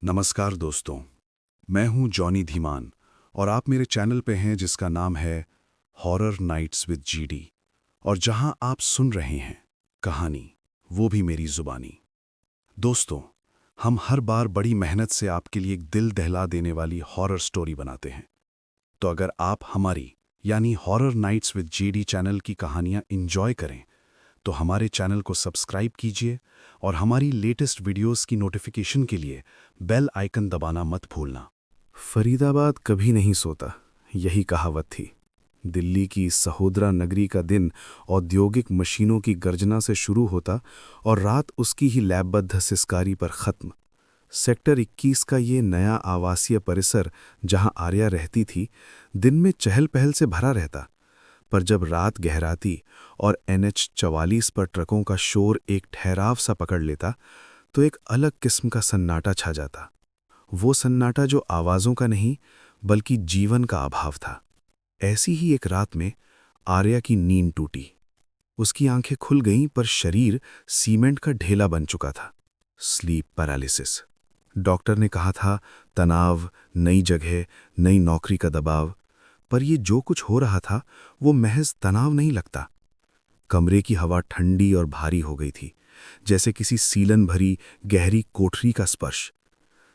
नमस्कार दोस्तों, मैं हूं जॉनी धीमान और आप मेरे चैनल पे हैं जिसका नाम है हॉरर नाइट्स विद जीडी। और जहां आप सुन रहे हैं कहानी, वो भी मेरी जुबानी। दोस्तों, हम हर बार बड़ी मेहनत से आपके लिए एक दिल दहला देने वाली हॉरर स्टोरी बनाते हैं। तो अगर आप हमारी यानी horror nights with GD channel की कहानियां इंजॉय करें तो हमारे चैनल को सब्सक्राइब कीजिए और हमारी लेटेस्ट वीडियोस की नोटिफिकेशन के लिए बेल आइकन दबाना मत भूलना। फरीदाबाद कभी नहीं सोता, यही कहावत थी। दिल्ली की सहोदरा नगरी का दिन औद्योगिक मशीनों की गर्जना से शुरू होता और रात उसकी ही लैबबद्ध सिसकारी पर ख़त्म। सेक्टर 21 का ये नया आवासीय परिसर जहां आर्या रहती थी, दिन में चहल पहल से भरा रहता, पर जब रात गहराती और NH 44 पर ट्रकों का शोर एक ठहराव सा पकड़ लेता तो एक अलग किस्म का सन्नाटा छा जाता। वो सन्नाटा जो आवाज़ों का नहीं बल्कि जीवन का अभाव था। ऐसी ही एक रात में आर्या की नींद टूटी। उसकी आंखें खुल गईं पर शरीर सीमेंट का ढेला बन चुका था। Sleep paralysis. डॉक्टर ने कहा था तनाव, नई जगह, नई नौकरी का दबाव, पर ये जो कुछ हो रहा था वो महज तनाव नहीं लगता। कमरे की हवा ठंडी और भारी हो गई थी, जैसे किसी सीलन भरी गहरी कोठरी का स्पर्श।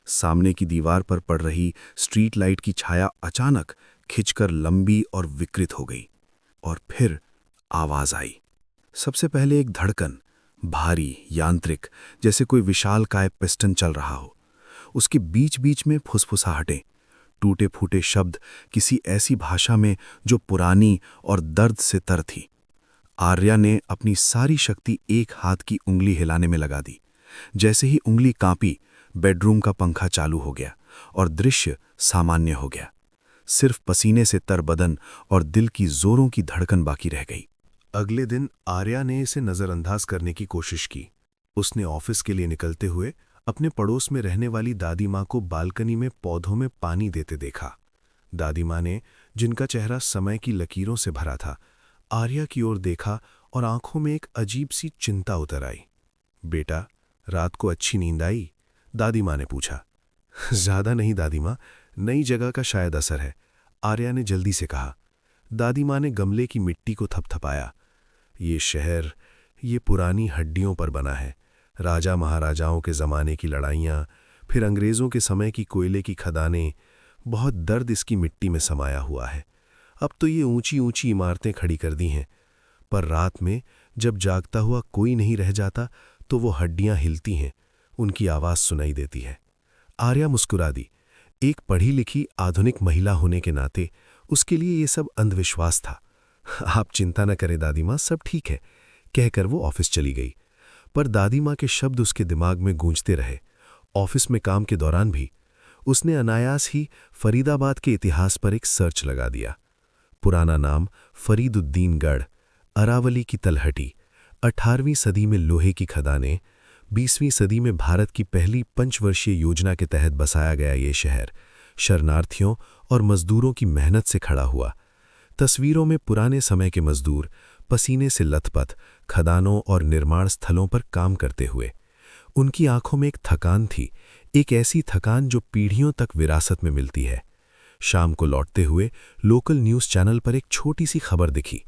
सामने की दीवार पर पड़ रही स्ट्रीट लाइट की छाया अचानक खिंचकर लंबी और विकृत हो गई। और फिर आवाज आई। सबसे पहले एक धड़कन, भारी, यांत्रिक, जैसे कोई विशालकाय पिस्टन चल रहा हो। उसके बीच बीच में फुसफुसाहटें, टूटे फूटे शब्द किसी ऐसी भाषा में जो पुरानी और दर्द से तर थी। आर्या ने अपनी सारी शक्ति एक हाथ की उंगली हिलाने में लगा दी। जैसे ही उंगली कांपी, बेडरूम का पंखा चालू हो गया और दृश्य सामान्य हो गया। सिर्फ पसीने से तर बदन और दिल की जोरों की धड़कन बाकी रह गई। अगले दिन आर्या ने इसे नज़रअंदाज करने की कोशिश की। उसने ऑफिस के लिए निकलते हुए अपने पड़ोस में रहने वाली दादी माँ को बालकनी में पौधों में पानी देते देखा। दादी माँ ने, जिनका चेहरा समय की लकीरों से भरा था, आर्या की ओर देखा और आंखों में एक अजीब सी चिंता उतर आई। बेटा, रात को अच्छी नींद आई? दादी माँ ने पूछा। ज्यादा नहीं दादी माँ, नई जगह का शायद असर है, आर्या ने जल्दी से कहा। दादी माँ ने गमले की मिट्टी को थपथपाया। ये शहर, ये पुरानी हड्डियों पर बना है। राजा महाराजाओं के ज़माने की लड़ाइयाँ, फिर अंग्रेज़ों के समय की कोयले की खदानें, बहुत दर्द इसकी मिट्टी में समाया हुआ है। अब तो ये ऊंची ऊंची इमारतें खड़ी कर दी हैं, पर रात में जब जागता हुआ कोई नहीं रह जाता तो वो हड्डियां हिलती हैं, उनकी आवाज़ सुनाई देती है। आर्या मुस्कुरा दी। एक पढ़ी लिखी आधुनिक महिला होने के नाते उसके लिए ये सब अंधविश्वास था। आप चिंता न करें दादी माँ, सब ठीक है, कहकर वो ऑफिस चली गई। पर दादी माँ के शब्द उसके दिमाग में गूंजते रहे। ऑफिस में काम के दौरान भी उसने अनायास ही फरीदाबाद के इतिहास पर एक सर्च लगा दिया। पुराना नाम फरीदुद्दीनगढ़, अरावली की तलहटी, 18वीं सदी में लोहे की खदानें, 20वीं सदी में भारत की पहली पंचवर्षीय योजना के तहत बसाया गया ये शहर शरणार्थियों और मजदूरों की मेहनत से खड़ा हुआ। तस्वीरों में पुराने समय के मजदूर पसीने से लथपथ खदानों और निर्माण स्थलों पर काम करते हुए। उनकी आंखों में एक थकान थी, एक ऐसी थकान जो पीढ़ियों तक विरासत में मिलती है। शाम को लौटते हुए लोकल न्यूज़ चैनल पर एक छोटी सी खबर दिखी।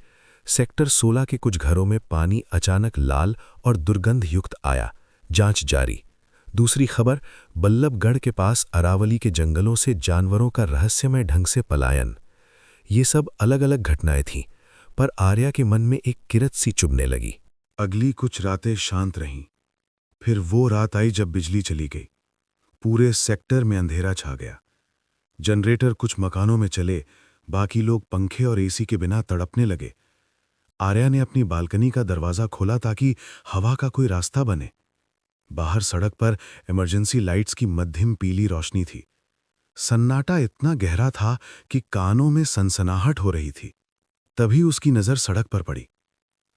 सेक्टर 16 के कुछ घरों में पानी अचानक लाल और दुर्गंध युक्त आया, जांच जारी। दूसरी खबर, बल्लभगढ़ के पास अरावली के जंगलों से जानवरों का रहस्यमय ढंग से पलायन। ये सब अलग अलग घटनाएं थीं, पर आर्या के मन में एक किरत सी चुभने लगी। अगली कुछ रातें शांत रहीं। फिर वो रात आई जब बिजली चली गई। पूरे सेक्टर में अंधेरा छा गया। जनरेटर कुछ मकानों में चले, बाकी लोग पंखे और एसी के बिना तड़पने लगे। आर्या ने अपनी बालकनी का दरवाजा खोला ताकि हवा का कोई रास्ता बने। बाहर सड़क पर इमरजेंसी लाइट्स की मध्यम पीली रोशनी थी। सन्नाटा इतना गहरा था कि कानों में सनसनाहट हो रही थी। तभी उसकी नजर सड़क पर पड़ी।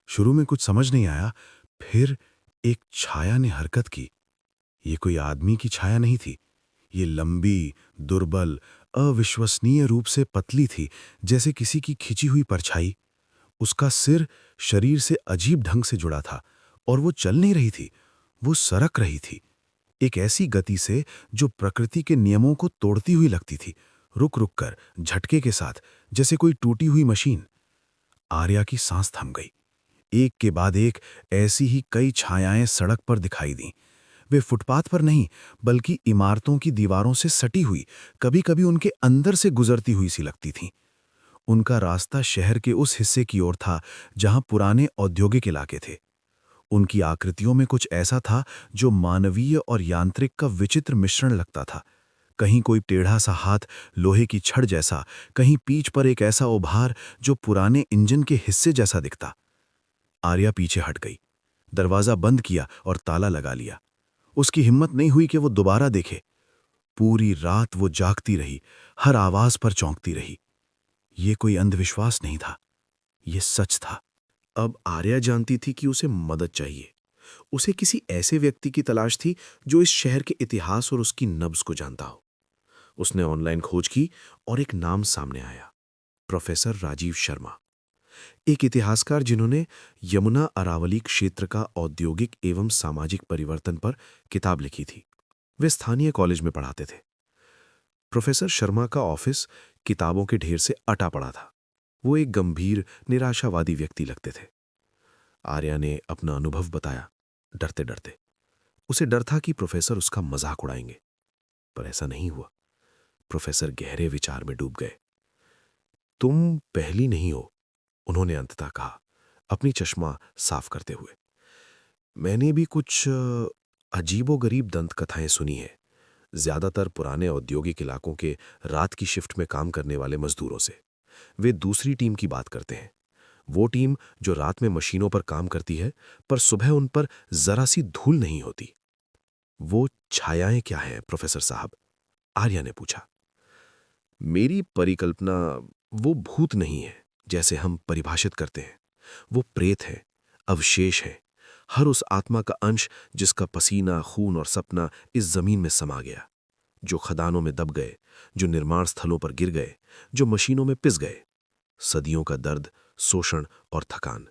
शुरू में कुछ समझ नहीं आया, फिर एक छाया ने हरकत की। ये कोई आदमी की छाया नहीं थी। ये लंबी, दुर्बल, अविश्वसनीय रूप से पतली थी, जैसे किसी की खिंची हुई परछाई। उसका सिर शरीर से अजीब ढंग से जुड़ा था और वो चल नहीं रही थी, वो सरक रही थी। एक ऐसी गति से जो प्रकृति के नियमों को तोड़ती हुई लगती थी, रुक रुक कर, झटके के साथ, जैसे कोई टूटी हुई मशीन। आर्या की सांस थम गई। एक के बाद एक ऐसी ही कई छायाएं सड़क पर दिखाई दीं। वे फुटपाथ पर नहीं, बल्कि इमारतों की दीवारों से सटी हुई, कभी-कभी उनके अंदर से गुजरती हुई सी लगती थीं। उनका रास्ता शहर के उस हिस्से की ओर था जहां पुराने औद्योगिक इलाके थे। उनकी आकृतियों में कुछ ऐसा था जो मानवीय और यांत्रिक का विचित्र मिश्रण लगता था। कहीं कोई टेढ़ा सा हाथ लोहे की छड़ जैसा, कहीं पीठ पर एक ऐसा उभार जो पुराने इंजन के हिस्से जैसा दिखता। आर्या पीछे हट गई, दरवाजा बंद किया और ताला लगा लिया। उसकी हिम्मत नहीं हुई कि वो दोबारा देखे। पूरी रात वो जागती रही, हर आवाज पर चौंकती रही। ये कोई अंधविश्वास नहीं था, ये सच था। अब आर्या जानती थी कि उसे मदद चाहिए। उसे किसी ऐसे व्यक्ति की तलाश थी जो इस शहर के इतिहास और उसकी नब्ज को जानता हो। उसने ऑनलाइन खोज की और एक नाम सामने आया, प्रोफेसर राजीव शर्मा। एक इतिहासकार जिन्होंने यमुना अरावली क्षेत्र का औद्योगिक एवं सामाजिक परिवर्तन पर किताब लिखी थी। वे स्थानीय कॉलेज में पढ़ाते थे। प्रोफेसर शर्मा का ऑफिस किताबों के ढेर से अटा पड़ा था। वो एक गंभीर, निराशावादी व्यक्ति लगते थे। आर्या ने अपना अनुभव बताया, डरते डरते। उसे डर था कि प्रोफेसर उसका मजाक उड़ाएंगे, पर ऐसा नहीं हुआ। प्रोफेसर गहरे विचार में डूब गए। तुम पहली नहीं हो, उन्होंने अंततः कहा, अपनी चश्मा साफ करते हुए। मैंने भी कुछ अजीबोगरीब दंतकथाएं सुनी है, ज्यादातर पुराने औद्योगिक इलाकों के रात की शिफ्ट में काम करने वाले मजदूरों से। वे दूसरी टीम की बात करते हैं, वो टीम जो रात में मशीनों पर काम करती है, पर सुबह उन पर जरा सी धूल नहीं होती। वो छायाएं क्या हैं, प्रोफेसर साहब? आर्या ने पूछा। मेरी परिकल्पना वो भूत नहीं है जैसे हम परिभाषित करते हैं। वो प्रेत है, अवशेष है, हर उस आत्मा का अंश जिसका पसीना, खून और सपना इस जमीन में समा गया, जो खदानों में दब गए, जो निर्माण स्थलों पर गिर गए, जो मशीनों में पिस गए। सदियों का दर्द, शोषण और थकान,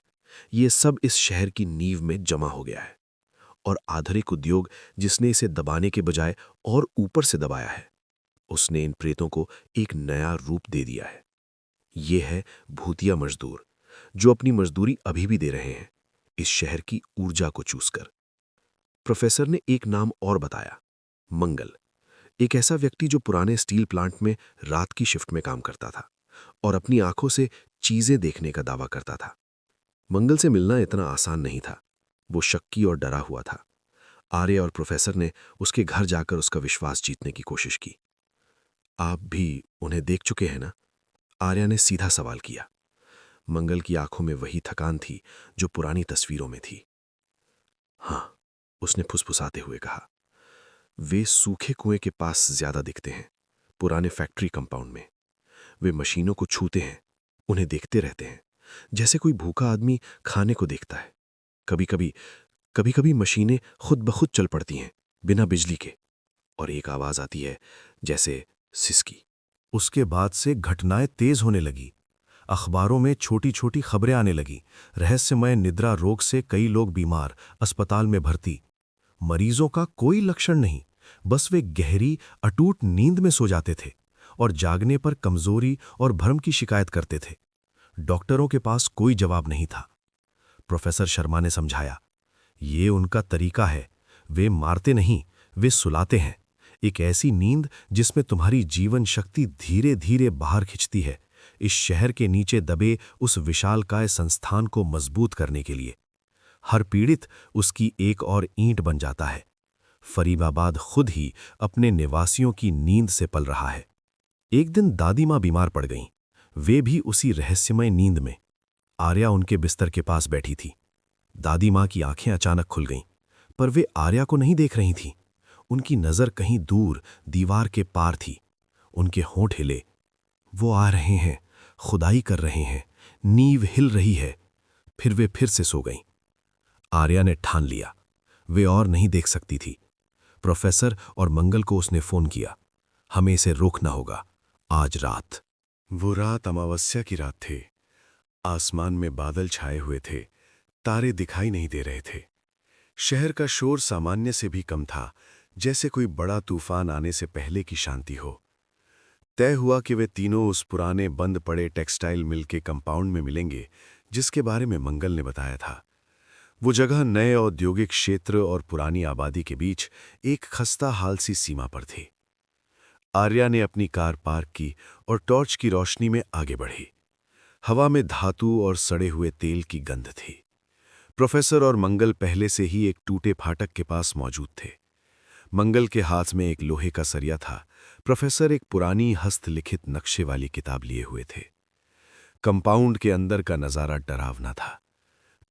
ये सब इस शहर की नींव में जमा हो गया है। और आधुनिक उद्योग जिसने इसे दबाने के बजाय और ऊपर से दबाया है, उसने इन प्रेतों को एक नया रूप दे दिया है। ये है भूतिया मजदूर, जो अपनी मजदूरी अभी भी दे रहे हैं, इस शहर की ऊर्जा को चूसकर। प्रोफेसर ने एक नाम और बताया, मंगल। एक ऐसा व्यक्ति जो पुराने स्टील प्लांट में रात की शिफ्ट में काम करता था और अपनी आंखों से चीजें देखने का दावा करता था। मंगल से मिलना इतना आसान नहीं था। वो शक्की और डरा हुआ था। आर्य और प्रोफेसर ने उसके घर जाकर उसका विश्वास जीतने की कोशिश की। आप भी उन्हें देख चुके हैं ना? आर्या ने सीधा सवाल किया। मंगल की आंखों में वही थकान थी जो पुरानी तस्वीरों में थी। हाँ, उसने फुसफुसाते हुए कहा। वे सूखे कुएं के पास ज्यादा दिखते हैं, पुराने फैक्ट्री कंपाउंड में। वे मशीनों को छूते हैं, उन्हें देखते रहते हैं, जैसे कोई भूखा आदमी खाने को देखता है। कभी-कभी मशीनें खुद ब खुद चल पड़ती हैं, बिना बिजली के, और एक आवाज आती है जैसे सिसकी। उसके बाद से घटनाएं तेज होने लगी। अखबारों में छोटी छोटी खबरें आने लगी। रहस्यमय निद्रा रोग से कई लोग बीमार, अस्पताल में भर्ती। मरीजों का कोई लक्षण नहीं, बस वे गहरी अटूट नींद में सो जाते थे और जागने पर कमजोरी और भ्रम की शिकायत करते थे। डॉक्टरों के पास कोई जवाब नहीं था। प्रोफेसर शर्मा ने समझाया, ये उनका तरीका है। वे मारते नहीं, वे सुलाते हैं। एक ऐसी नींद जिसमें तुम्हारी जीवन शक्ति धीरे धीरे बाहर खिंचती है, इस शहर के नीचे दबे उस विशालकाय संस्थान को मजबूत करने के लिए। हर पीड़ित उसकी एक और ईंट बन जाता है। फरीदाबाद खुद ही अपने निवासियों की नींद से पल रहा है। एक दिन दादी माँ बीमार पड़ गईं, वे भी उसी रहस्यमय नींद में। आर्या उनके बिस्तर के पास बैठी थी। दादी माँ की आंखें अचानक खुल गईं, पर वे आर्या को नहीं देख रही थीं। उनकी नजर कहीं दूर दीवार के पार थी। उनके होंठ हिले। वो आ रहे हैं, खुदाई कर रहे हैं, नींव हिल रही है। फिर वे फिर से सो गईं। आर्या ने ठान लिया, वे और नहीं देख सकती थी। प्रोफेसर और मंगल को उसने फोन किया। हमें इसे रोकना होगा, आज रात। वो रात अमावस्या की रात थी। आसमान में बादल छाए हुए थे, तारे दिखाई नहीं दे रहे थे। शहर का शोर सामान्य से भी कम था, जैसे कोई बड़ा तूफान आने से पहले की शांति हो। तय हुआ कि वे तीनों उस पुराने बंद पड़े टेक्सटाइल मिल के कंपाउंड में मिलेंगे जिसके बारे में मंगल ने बताया था। वो जगह नए औद्योगिक क्षेत्र और पुरानी आबादी के बीच एक खस्ता हाल सी सीमा पर थी। आर्या ने अपनी कार पार्क की और टॉर्च की रोशनी में आगे बढ़ी। हवा में धातु और सड़े हुए तेल की गंध थी। प्रोफेसर और मंगल पहले से ही एक टूटे फाटक के पास मौजूद थे। मंगल के हाथ में एक लोहे का सरिया था। प्रोफेसर एक पुरानी हस्तलिखित नक्शे वाली किताब लिए हुए थे। कंपाउंड के अंदर का नजारा डरावना था।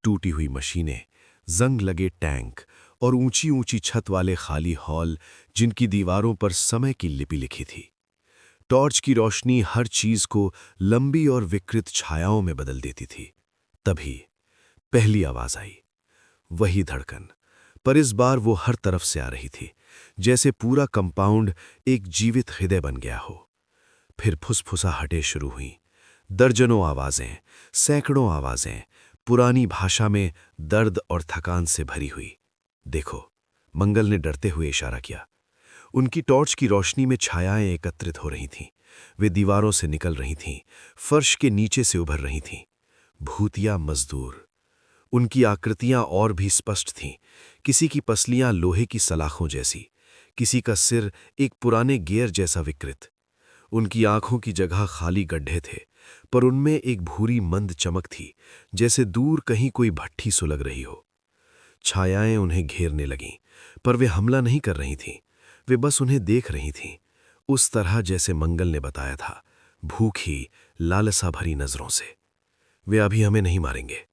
टूटी हुई मशीनें, जंग लगे टैंक और ऊंची ऊंची छत वाले खाली हॉल जिनकी दीवारों पर समय की लिपि लिखी थी। टॉर्च की रोशनी हर चीज को लंबी और विकृत छायाओं में बदल देती थी। तभी पहली आवाज आई, वही धड़कन, पर इस बार वो हर तरफ से आ रही थी, जैसे पूरा कंपाउंड एक जीवित हृदय बन गया हो। फिर फुसफुसाहटें शुरू हुईं, दर्जनों आवाजें, सैकड़ों आवाजें, पुरानी भाषा में दर्द और थकान से भरी हुई। देखो, मंगल ने डरते हुए इशारा किया। उनकी टॉर्च की रोशनी में छायाएं एकत्रित हो रही थीं। वे दीवारों से निकल रही थीं, फर्श के नीचे से उभर रही थीं। भूतिया मजदूर। उनकी आकृतियां और भी स्पष्ट थीं। किसी की पसलियां लोहे की सलाखों जैसी, किसी का सिर एक पुराने गियर जैसा विकृत। उनकी आंखों की जगह खाली गड्ढे थे, पर उनमें एक भूरी मंद चमक थी, जैसे दूर कहीं कोई भट्ठी सुलग रही हो। छायाएं उन्हें घेरने लगीं, पर वे हमला नहीं कर रही थीं। वे बस उन्हें देख रही थीं, उस तरह जैसे मंगल ने बताया था, भूखी, लालसा भरी नजरों से। वे अभी हमें नहीं मारेंगे,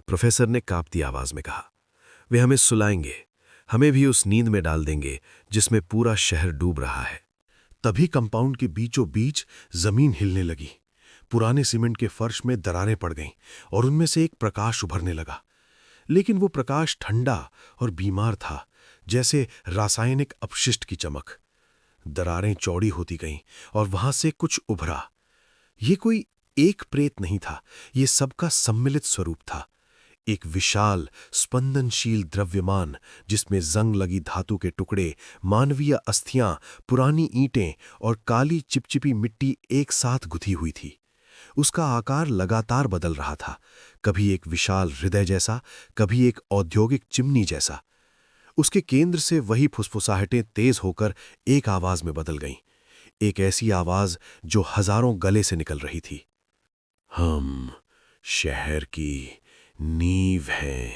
प्रोफेसर ने कांपती आवाज में कहा। वे हमें सुलाएंगे, हमें भी उस नींद में डाल देंगे जिसमें पूरा शहर डूब रहा है। तभी कंपाउंड के बीचों बीच जमीन हिलने लगी। पुराने सीमेंट के फर्श में दरारें पड़ गईं और उनमें से एक प्रकाश उभरने लगा। लेकिन वो प्रकाश ठंडा और बीमार था, जैसे रासायनिक अपशिष्ट की चमक। दरारें चौड़ी होती गईं और वहां से कुछ उभरा। ये कोई एक प्रेत नहीं था, ये सबका सम्मिलित स्वरूप था। एक विशाल स्पंदनशील द्रव्यमान जिसमें जंग लगी धातु के टुकड़े, मानवीय अस्थियां, पुरानी ईंटें और काली चिपचिपी मिट्टी एक साथ गुथी हुई थी। उसका आकार लगातार बदल रहा था, कभी एक विशाल हृदय जैसा, कभी एक औद्योगिक चिमनी जैसा। उसके केंद्र से वही फुसफुसाहटें तेज होकर एक आवाज में बदल गईं, एक ऐसी आवाज जो हजारों गले से निकल रही थी। हम शहर की नींव हैं,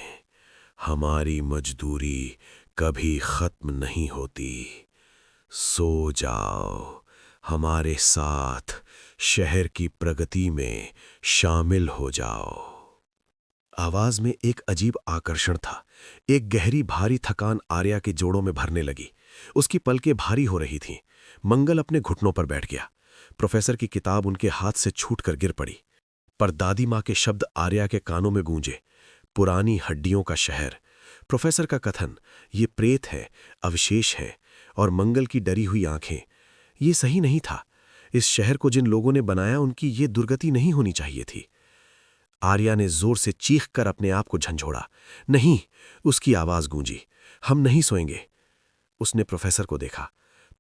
हमारी मजदूरी कभी खत्म नहीं होती। सो जाओ, हमारे साथ शहर की प्रगति में शामिल हो जाओ। आवाज में एक अजीब आकर्षण था। एक गहरी भारी थकान आर्या के जोड़ों में भरने लगी। उसकी पलकें भारी हो रही थीं। मंगल अपने घुटनों पर बैठ गया। प्रोफेसर की किताब उनके हाथ से छूटकर गिर पड़ी। पर दादी माँ के शब्द आर्या के कानों में गूंजे। पुरानी हड्डियों का शहर। प्रोफेसर का कथन, ये प्रेत है, अवशेष है, और मंगल की डरी हुई आंखें। ये सही नहीं था। इस शहर को जिन लोगों ने बनाया उनकी ये दुर्गति नहीं होनी चाहिए थी। आर्या ने जोर से चीख कर अपने आप को झंझोड़ा। नहीं, उसकी आवाज गूंजी, हम नहीं सोएंगे। उसने प्रोफेसर को देखा।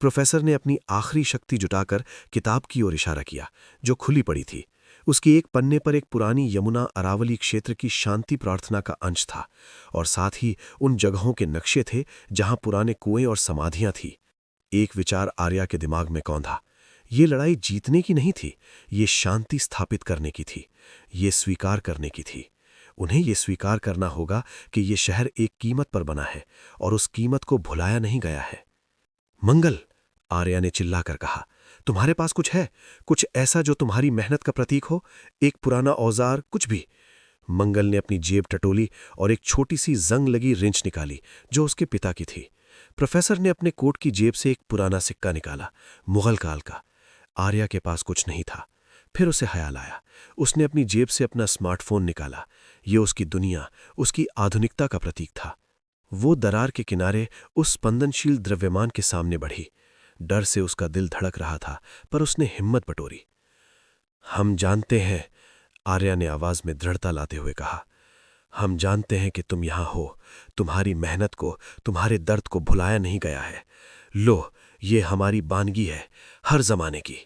प्रोफेसर ने अपनी आखिरी शक्ति जुटाकर किताब की ओर इशारा किया, जो खुली पड़ी थी। उसकी एक पन्ने पर एक पुरानी यमुना अरावली क्षेत्र की शांति प्रार्थना का अंश था, और साथ ही उन जगहों के नक्शे थे जहां पुराने कुएं और समाधियां थी। एक विचार आर्या के दिमाग में कौंधा। ये लड़ाई जीतने की नहीं थी, ये शांति स्थापित करने की थी, ये स्वीकार करने की थी। उन्हें ये स्वीकार करना होगा कि ये शहर एक कीमत पर बना है और उस कीमत को भुलाया नहीं गया है। मंगल, आर्या ने चिल्लाकर कहा, तुम्हारे पास कुछ है? कुछ ऐसा जो तुम्हारी मेहनत का प्रतीक हो? एक पुराना औजार, कुछ भी? मंगल ने अपनी जेब टटोली और एक छोटी सी जंग लगी रिंच निकाली जो उसके पिता की थी। प्रोफेसर ने अपने कोट की जेब से एक पुराना सिक्का निकाला, मुगल काल का। आर्या के पास कुछ नहीं था। फिर उसे ख्याल आया। उसने अपनी जेब से अपना स्मार्टफोन निकाला। ये उसकी दुनिया, उसकी आधुनिकता का प्रतीक था। वो दरार के किनारे उस स्पंदनशील द्रव्यमान के सामने बढ़ी। डर से उसका दिल धड़क रहा था, पर उसने हिम्मत बटोरी। हम जानते हैं, आर्या ने आवाज में दृढ़ता लाते हुए कहा, हम जानते हैं कि तुम यहाँ हो, तुम्हारी मेहनत को, तुम्हारे दर्द को भुलाया नहीं गया है। लो, ये हमारी बानगी है, हर जमाने की।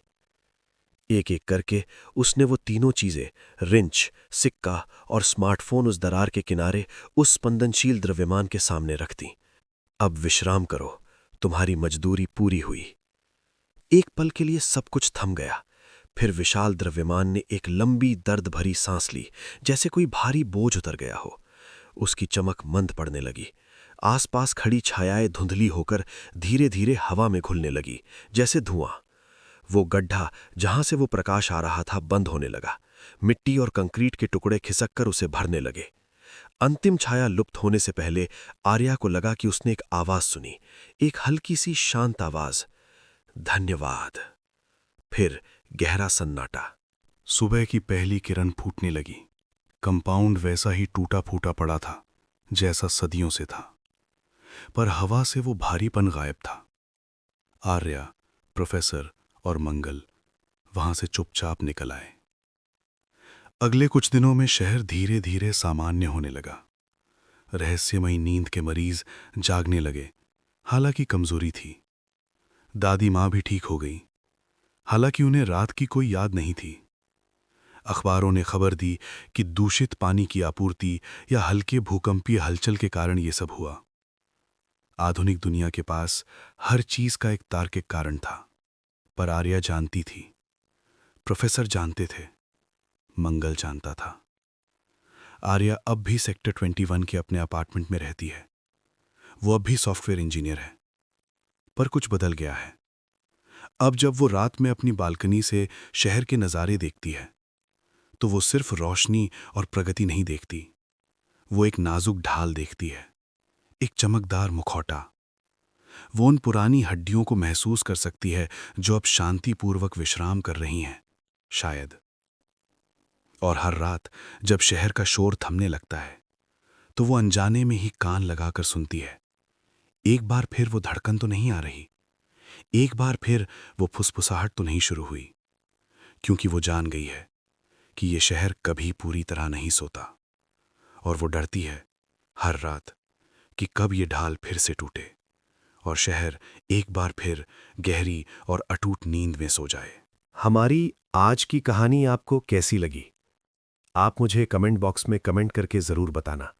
एक एक करके उसने वो तीनों चीजें, रिंच, सिक्का और स्मार्टफोन, उस दरार के किनारे उस स्पंदनशील द्रव्यमान के सामने रख दी। अब विश्राम करो, तुम्हारी मजदूरी पूरी हुई। एक पल के लिए सब कुछ थम गया। फिर विशाल द्रव्यमान ने एक लंबी दर्द भरी सांस ली, जैसे कोई भारी बोझ उतर गया हो। उसकी चमक मंद पड़ने लगी। आसपास खड़ी छायाएं धुंधली होकर धीरे धीरे हवा में घुलने लगी, जैसे धुआं। वो गड्ढा जहां से वो प्रकाश आ रहा था बंद होने लगा। मिट्टी और कंक्रीट के टुकड़े खिसक कर उसे भरने लगे। अंतिम छाया लुप्त होने से पहले आर्या को लगा कि उसने एक आवाज सुनी, एक हल्की सी शांत आवाज, धन्यवाद। फिर गहरा सन्नाटा। सुबह की पहली किरण फूटने लगी। कंपाउंड वैसा ही टूटा फूटा पड़ा था जैसा सदियों से था, पर हवा से वो भारीपन गायब था। आर्या, प्रोफेसर और मंगल वहां से चुपचाप निकल आए। अगले कुछ दिनों में शहर धीरे धीरे सामान्य होने लगा। रहस्यमयी नींद के मरीज जागने लगे, हालांकि कमजोरी थी। दादी माँ भी ठीक हो गई, हालांकि उन्हें रात की कोई याद नहीं थी। अखबारों ने खबर दी कि दूषित पानी की आपूर्ति या हल्के भूकंपीय हलचल के कारण ये सब हुआ। आधुनिक दुनिया के पास हर चीज का एक तार्किक कारण था, पर आर्या जानती थी, प्रोफेसर जानते थे, मंगल जानता था। आर्या अब भी सेक्टर 21 के अपने अपार्टमेंट में रहती है। वो अब भी सॉफ्टवेयर इंजीनियर है, पर कुछ बदल गया है। अब जब वो रात में अपनी बालकनी से शहर के नज़ारे देखती है, तो वो सिर्फ रोशनी और प्रगति नहीं देखती। वो एक नाजुक ढाल देखती है, एक चमकदार मुखौटा। वो उन पुरानी हड्डियों को महसूस कर सकती है जो अब शांतिपूर्वक विश्राम कर रही हैं, शायद। और हर रात जब शहर का शोर थमने लगता है, तो वो अनजाने में ही कान लगाकर सुनती है। एक बार फिर वो धड़कन तो नहीं आ रही, एक बार फिर वो फुसफुसाहट तो नहीं शुरू हुई, क्योंकि वो जान गई है कि ये शहर कभी पूरी तरह नहीं सोता। और वो डरती है हर रात कि कब ये ढाल फिर से टूटे और शहर एक बार फिर गहरी और अटूट नींद में सो जाए। हमारी आज की कहानी आपको कैसी लगी? आप मुझे कमेंट बॉक्स में कमेंट करके जरूर बताना।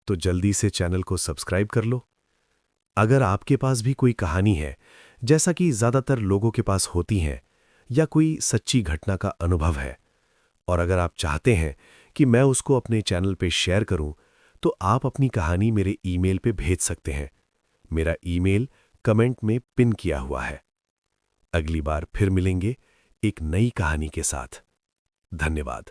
तो जल्दी से चैनल को सब्सक्राइब कर लो। अगर आपके पास भी कोई कहानी है, जैसा कि ज्यादातर लोगों के पास होती हैं, या कोई सच्ची घटना का अनुभव है, और अगर आप चाहते हैं कि मैं उसको अपने चैनल पे शेयर करूं, तो आप अपनी कहानी मेरे ईमेल पे भेज सकते हैं। मेरा ईमेल कमेंट में पिन किया हुआ है। अगली बार फिर मिलेंगे एक नई कहानी के साथ। धन्यवाद।